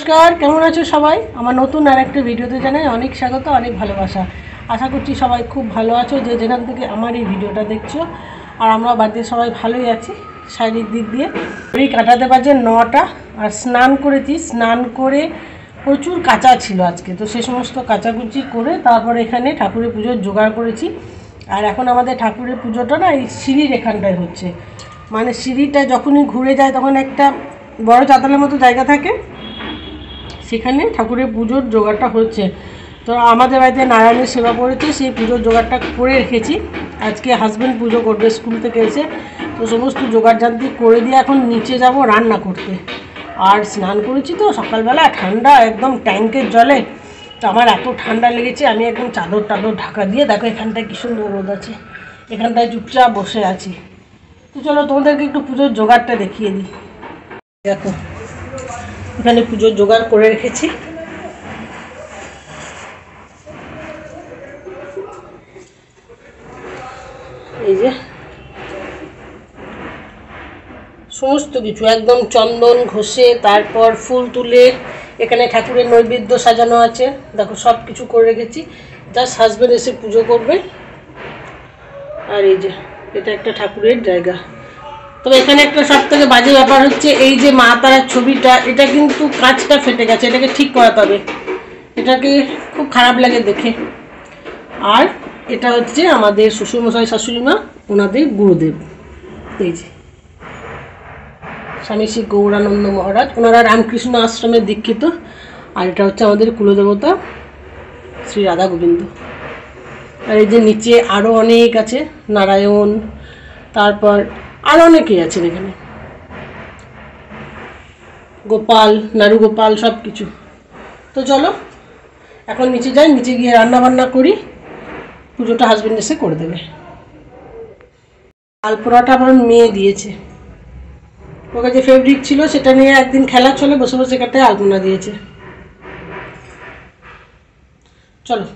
নমস্কার, কেমন আছো সবাই? আমার নতুন আর একটা ভিডিওতে জানাই অনেক স্বাগত, অনেক ভালোবাসা। আশা করছি সবাই খুব ভালো আছো, যে যেখান থেকে আমার এই ভিডিওটা দেখছো। আর আমরা বাড়িতে সবাই ভালোই আছি শারীরিক দিক দিয়ে। এই কাটাতে বাজে 9টা, আর স্নান করেছি। স্নান করে প্রচুর কাঁচা ছিল আজকে, তো সে সমস্ত কাচাকুচি করে তারপর এখানে ঠাকুরের পুজোর জোগাড় করেছি। আর এখন আমাদের ঠাকুরের পুজোটা না এই সিঁড়ির এখানটায় হচ্ছে, মানে সিঁড়িটা যখনই ঘুরে যায় তখন একটা বড় চাতালের মতো জায়গা থাকে, সেখানে ঠাকুরের পুজোর জোগাড়টা হচ্ছে। তো আমাদের বাড়িতে নারায়ণের সেবা করেছে, সেই পুজোর জোগাড়টা করে রেখেছি। আজকে হাজব্যান্ড পুজো করবে স্কুল থেকে এসে, তো সমস্ত জোগাড় জান্তি করে দিয়ে এখন নিচে যাব রান্না করতে। আর স্নান করেছি তো সকালবেলা, ঠান্ডা একদম ট্যাঙ্কের জলে, তো আমার এত ঠান্ডা লেগেছে, আমি একদম চাদর টাদর ঢাকা দিয়ে, দেখো এখানটায় কি সুন্দর রোদ আছে, এখানটায় চুপচাপ বসে আছি। তো চলো তোমাদেরকে একটু পুজোর জোগাড়টা দেখিয়ে দিই। দেখো এখানে পুজোর জোগাড় করে রেখেছি। এই যে সমস্ত কিছু একদম চন্দন ঘষে তারপর ফুল তুলে এখানে ঠাকুরের নৈবেদ্য সাজানো আছে, দেখো সব কিছু করে রেখেছি। জাস্ট হাজব্যান্ড এসে পুজো করবে। আর এই যে এটা একটা ঠাকুরের জায়গা। তবে এখানে একটা সব থেকে বাজে ব্যাপার হচ্ছে, এই যে মা তারার ছবিটা, এটা কিন্তু কাঁচটা ফেটে গেছে, এটাকে ঠিক করাতে হবে। এটাকে খুব খারাপ লাগে দেখে। আর এটা হচ্ছে আমাদের শ্বশুরমশাই শাশুড়িমা, ওনাদের গুরুদেব, এই যে স্বামী শ্রী গৌরানন্দ মহারাজ, ওনারা রামকৃষ্ণ আশ্রমের দীক্ষিত। আর এটা হচ্ছে আমাদের কুলদেবতা শ্রী রাধা গোবিন্দ। আর এই যে নিচে আরও অনেক আছে, নারায়ণ, তারপর আরও অনেকেই আছেন এখানে, গোপাল, নারু গোপাল, সব কিছু। তো চলো এখন নিচে যাই, নিচে গিয়ে রান্না বান্না করি, পুজোটা হাজবেন্ড এসে করে দেবে। আলপোড়াটা আমার মেয়ে দিয়েছে, ওর কাছে ফেব্রিক ছিল, সেটা নিয়ে একদিন খেলা চলে বসে বসে কাটায় আলপনা দিয়েছে। চলো।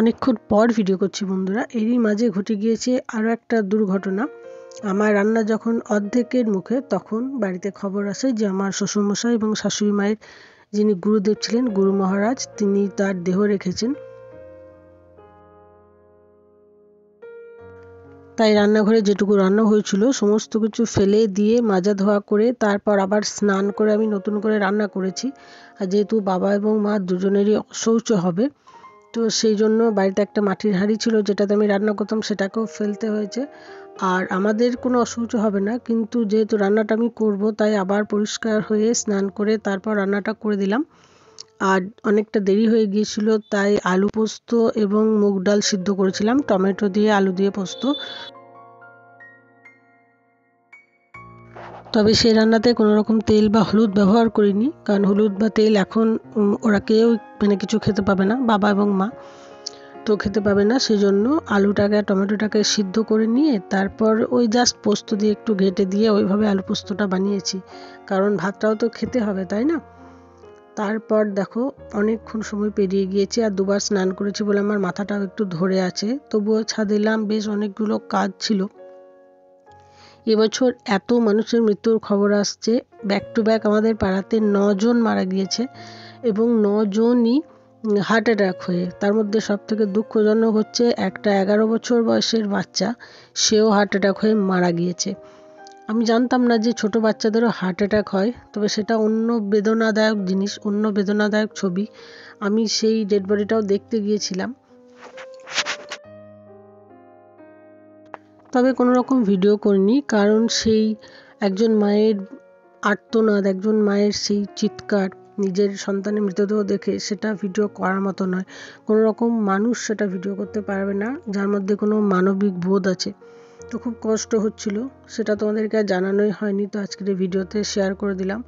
অনেকক্ষণ পর ভিডিও করছি বন্ধুরা, এরই মাঝে ঘটে গিয়েছে আরও একটা দুর্ঘটনা। আমার রান্না যখন অর্ধেকের মুখে, তখন বাড়িতে খবর আসে যে আমার শ্বশুরমশাই এবং শাশুড়ি মায়ের যিনি গুরুদেব ছিলেন, গুরু মহারাজ, তিনি তার দেহ রেখেছেন। তাই রান্নাঘরে যেটুকু রান্না হয়েছিল সমস্ত কিছু ফেলে দিয়ে মাজা ধোয়া করে তারপর আবার স্নান করে আমি নতুন করে রান্না করেছি। আর যেহেতু বাবা এবং মা দুজনেরই অশৌচ হবে, তো সেই জন্য বাড়িতে একটা মাটির হাঁড়ি ছিল যেটাতে আমি রান্না করতাম, সেটাকেও ফেলতে হয়েছে। আর আমাদের কোনো অসুবিধা হবে না, কিন্তু যেহেতু রান্নাটা আমি করব, তাই আবার পরিষ্কার হয়ে স্নান করে তারপর রান্নাটা করে দিলাম। আর অনেকটা দেরি হয়ে গিয়েছিল, তাই আলু পোস্ত এবং মুগ ডাল সিদ্ধ করেছিলাম, টমেটো দিয়ে আলু দিয়ে পোস্ত। তবে সেই রান্নাতে কোনো রকম তেল বা হলুদ ব্যবহার করিনি, কারণ হলুদ বা তেল এখন ওরা কেউ মানে কিছু খেতে পাবে না, বাবা এবং মা তো খেতে পাবে না। সেজন্য আলুটাকে আর টমেটোটাকে সিদ্ধ করে নিয়ে তারপর ওই জাস্ট পোস্ত দিয়ে একটু ঘেঁটে দিয়ে ওইভাবে আলু পোস্তটা বানিয়েছি, কারণ ভাতটাও তো খেতে হবে, তাই না? তারপর দেখো অনেকক্ষণ সময় পেরিয়ে গিয়েছে, আর দুবার স্নান করেছি বলে আমার মাথাটাও একটু ধরে আছে, তবুও ছাদ এলাম, বেশ অনেকগুলো কাজ ছিল। এবছর এত মানুষের মৃত্যুর খবর আসছে, ব্যাক টু ব্যাক আমাদের পাড়াতে 9 জন মারা গিয়েছে, এবং 9 জনই হার্ট অ্যাটাক হয়ে। তার মধ্যে সব থেকে দুঃখজনক হচ্ছে একটা 11 বছর বয়সের বাচ্চা, সেও হার্ট অ্যাটাক হয়ে মারা গিয়েছে। আমি জানতাম না যে ছোট বাচ্চাদেরও হার্ট অ্যাটাক হয়, তবে সেটা অন্য বেদনাদায়ক জিনিস, অন্য বেদনাদায়ক ছবি। আমি সেই ডেড বডিটাও দেখতে গিয়েছিলাম, তবে কোনো রকম ভিডিও করিনি, কারণ সেই একজন মায়ের আর্তনাদ, একজন মায়ের সেই চিৎকার, নিজের সন্তানের মৃতদেহ দেখে, সেটা ভিডিও করার মতো নয়। কোনো রকম মানুষ সেটা ভিডিও করতে পারবে না যার মধ্যে কোনো মানবিক বোধ আছে। তো খুব কষ্ট হচ্ছিল, সেটা তোমাদেরকে আর জানানোই হয়নি, তো আজকের এই ভিডিওতে শেয়ার করে দিলাম।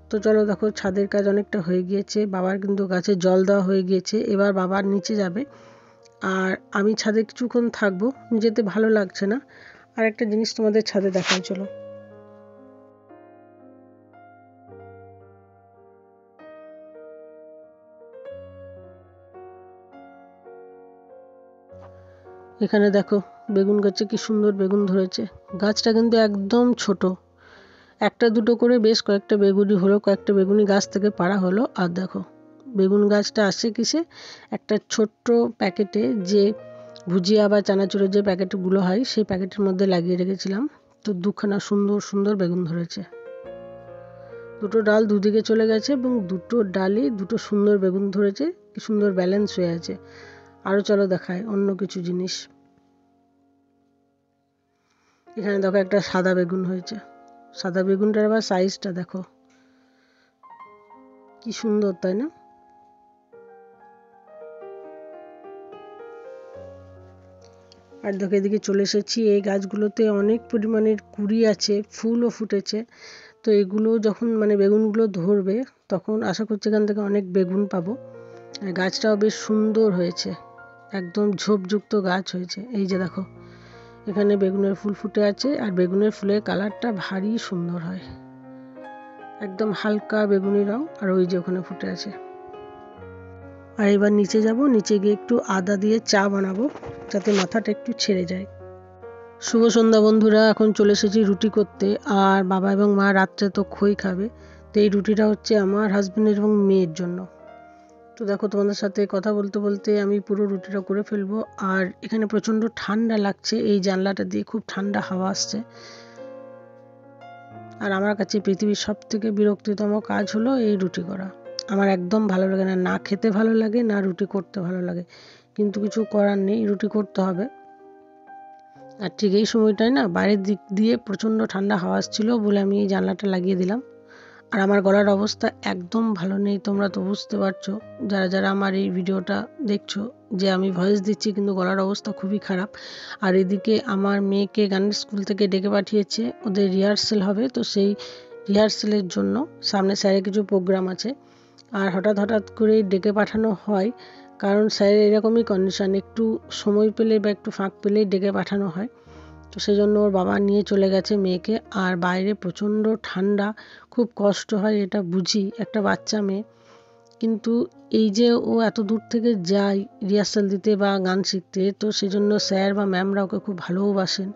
তো চলো দেখো ছাদের কাজ অনেকটা হয়ে গিয়েছে, বাবার কিন্তু গাছে জল দেওয়া হয়ে গিয়েছে, এবার বাবার নিচে যাবে, আর আমি ছাদে কিছুক্ষণ থাকবো, যেতে ভালো লাগছে না। আর একটা জিনিস তোমাদের ছাদে দেখাই, চলো। এখানে দেখো বেগুন গাছে কি সুন্দর বেগুন ধরেছে। গাছটা কিন্তু একদম ছোট, একটা দুটো করে বেশ কয়েকটা বেগুনি হলো, কয়েকটা বেগুনি গাছ থেকে পাড়া হলো। আর দেখো বেগুন গাছটা আসে কিসে, একটা ছোট্ট প্যাকেটে যে ভুজিয়া বা চানাচুরের যে প্যাকেটগুলো হয় সেই প্যাকেটের মধ্যে লাগিয়ে রেখেছিলাম। তো দুখানা সুন্দর সুন্দর বেগুন ধরেছে। দুটো ডাল দুদিকে চলে গেছে এবং দুটো ডালই দুটো সুন্দর বেগুন ধরেছে, কি সুন্দর ব্যালেন্স হয়ে আছে। আরও চলো দেখায় অন্য কিছু জিনিস। এখানে দেখো একটা সাদা বেগুন হয়েছে, সাদা বেগুনটার আবার সাইজটা দেখো কি সুন্দর, তাই না? আর দেখো এদিকে চলে এসেছি, এই গাছগুলোতে অনেক পরিমাণের কুঁড়ি আছে, ফুলও ফুটেছে। তো এগুলো যখন মানে বেগুনগুলো ধরবে তখন আশা করছি এখান থেকে অনেক বেগুন পাবো। আর গাছটাও বেশ সুন্দর হয়েছে, একদম ঝোপযুক্ত গাছ হয়েছে। এই যে দেখো এখানে বেগুনের ফুল ফুটে আছে, আর বেগুনের ফুলের কালারটা ভারী সুন্দর হয়, একদম হালকা বেগুনি রং। আর ওই যে ওখানে ফুটে আছে। আর এবার নিচে যাব, নিচে গিয়ে একটু আদা দিয়ে চা বানাবো যাতে মাথাটা একটু ছেড়ে যায়। শুভ সন্ধ্যা বন্ধুরা, এখন চলে এসেছি রুটি করতে। আর বাবা এবং মা রাত্রে তো খই খাবে, তো এই রুটিটা হচ্ছে আমার হাজবেন্ডের এবং মেয়ের জন্য। তো দেখো তোমাদের সাথে কথা বলতে বলতে আমি পুরো রুটিটা করে ফেলবো। আর এখানে প্রচণ্ড ঠান্ডা লাগছে, এই জানলাটা দিয়ে খুব ঠান্ডা হাওয়া আসছে। আর আমার কাছে পৃথিবীর সব থেকে বিরক্তিতম কাজ হলো এই রুটি করা। আমার একদম ভালো লাগে না, না খেতে ভালো লাগে না রুটি করতে ভালো লাগে, কিন্তু কিছু করার নেই, রুটি করতে হবে। আর ঠিক এই সময়টায় না বাইরের দিক দিয়ে প্রচণ্ড ঠান্ডা হাওয়া আসছিল বলে আমি এই জানলাটা লাগিয়ে দিলাম। আর আমার গলার অবস্থা একদম ভালো নেই, তোমরা তো বুঝতে পারছো যারা যারা আমার এই ভিডিওটা দেখছো যে আমি ভয়েস দিচ্ছি কিন্তু গলার অবস্থা খুবই খারাপ। আর এদিকে আমার মেয়েকে গানের স্কুল থেকে ডেকে পাঠিয়েছে, ওদের রিহার্সেল হবে, তো সেই রিহার্সেলের জন্য সামনে স্যারের কিছু প্রোগ্রাম আছে। আর হঠাৎ হঠাৎ করে ডেকে পাঠানো হয়, কারণ স্যারের এরকমই কন্ডিশন, একটু সময় পেলে বা একটু ফাঁক পেলেই ডেকে পাঠানো হয়। তো সেই জন্য ওর বাবা নিয়ে চলে গেছে মেয়েকে। আর বাইরে প্রচণ্ড ঠান্ডা, খুব কষ্ট হয় এটা বুঝি, একটা বাচ্চা মেয়ে। কিন্তু এই যে ও এত দূর থেকে যায় রিহার্সাল দিতে বা গান শিখতে, তো সেই জন্য স্যার বা ম্যামরা ওকে খুব ভালোবাসেন।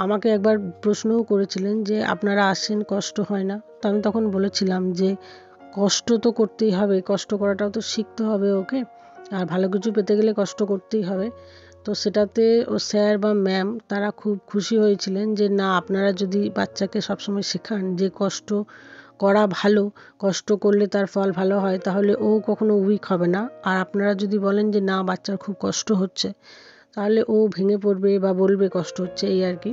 আমাকে একবার প্রশ্নও করেছিলেন যে আপনারা আসেন কষ্ট হয় না? তো আমি তখন বলেছিলাম যে কষ্ট তো করতেই হবে, কষ্ট করাটাও তো শিখতে হবে ওকে, আর ভালো কিছু পেতে গেলে কষ্ট করতেই হবে। তো সেটাতে ও স্যার বা ম্যাম তারা খুব খুশি হয়েছিলেন যে না, আপনারা যদি বাচ্চাকে সবসময় শেখান যে কষ্ট করা ভালো, কষ্ট করলে তার ফল ভালো হয়, তাহলে ও কখনো উইক হবে না। আর আপনারা যদি বলেন যে না বাচ্চার খুব কষ্ট হচ্ছে, তাহলে ও ভেঙে পড়বে বা বলবে কষ্ট হচ্ছে, এই আর কি।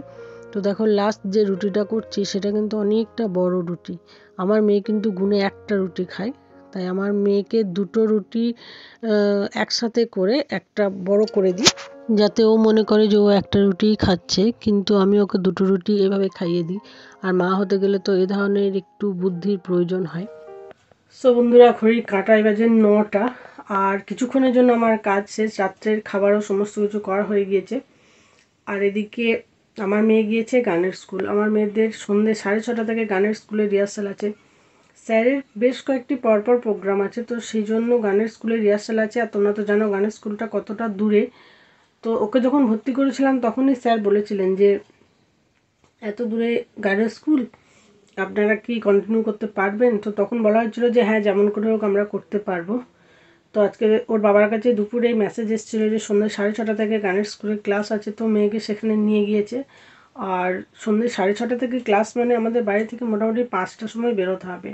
তো দেখো লাস্ট যে রুটিটা করছি সেটা কিন্তু অনেকটা বড় রুটি। আমার মেয়ে কিন্তু গুনে একটা রুটি খায়, তাই আমার মেয়েকে দুটো রুটি একসাথে করে একটা বড় করে দিই, যাতে ও মনে করে যে ও একটা রুটিই খাচ্ছে, কিন্তু আমি ওকে দুটো রুটি এভাবে খাইয়ে দিই। আর মা হতে গেলে তো এ ধরনের একটু বুদ্ধির প্রয়োজন হয়। সো বন্ধুরা, ঘড়ির কাঁটায় বাজে 9টা, আর কিছুক্ষণের জন্য আমার কাজ শেষ, রাত্রের খাবারও সমস্ত কিছু করা হয়ে গিয়েছে। আর এদিকে আমার মেয়ে গিয়েছে গানের স্কুল। আমার মেয়েদের সন্ধ্যে 6:30 থেকে গানের স্কুলে রিহার্সাল আছে। স্যারের বেশ কয়েকটি পরপর প্রোগ্রাম আছে, তো সেই জন্য গানের স্কুলে রিহার্সাল আছে। আর তোমরা তো জানো গানের স্কুলটা কতটা দূরে। তো ওকে যখন ভর্তি করেছিলাম তখনই স্যার বলেছিলেন যে এত দূরে গানের স্কুল, আপনারা কি কন্টিনিউ করতে পারবেন? তো তখন বলা হয়েছিল যে হ্যাঁ, যেমন করে হোক আমরা করতে পারবো। তো আজকে ওর বাবার কাছে দুপুরে মেসেজ এসেছিলো যে সন্ধ্যে 6:30 থেকে গানের স্কুলের ক্লাস আছে, তো মেয়েকে সেখানে নিয়ে গিয়েছে। আর সন্ধ্যে 6:30 থেকে ক্লাস মানে আমাদের বাড়ি থেকে মোটামুটি 5টার সময় বেরোতে হবে।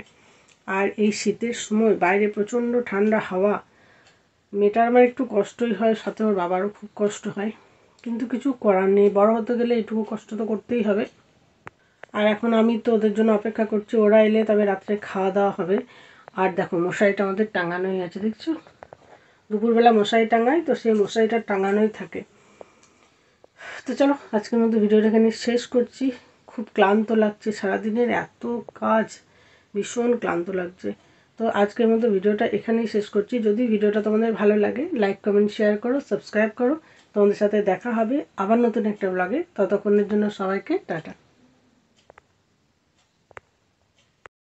আর এই শীতের সময় বাইরে প্রচণ্ড ঠান্ডা হাওয়া, মেয়েটার আমার একটু কষ্টই হয়, সাথে ওর বাবারও খুব কষ্ট হয়, কিন্তু কিছু করার নেই, বড় হতে গেলে এটুকু কষ্ট তো করতেই হবে। আর এখন আমি তো ওদের জন্য অপেক্ষা করছি, ওরা এলে তবে রাত্রে খাওয়া দাওয়া হবে। আর দেখো মশারিটা আমাদের টাঙানোই আছে, দেখছো? দুপুরবেলা মশারি টাঙাই, তো সেই মশারিটা টাঙানোই থাকে। তো চলো আজকের মতো ভিডিওটা এখানে শেষ করছি। খুব ক্লান্ত লাগছে, সারাদিনের এত কাজ, ভীষণ ক্লান্ত লাগছে। তো আজকের মতো ভিডিওটা এখানেই শেষ করছি। যদি ভিডিওটা তোমাদের ভালো লাগে লাইক কমেন্ট শেয়ার করো, সাবস্ক্রাইব করো। তোমাদের সাথে দেখা হবে আবার নতুন একটা ব্লগে। ততক্ষণের জন্য সবাইকে টাটা।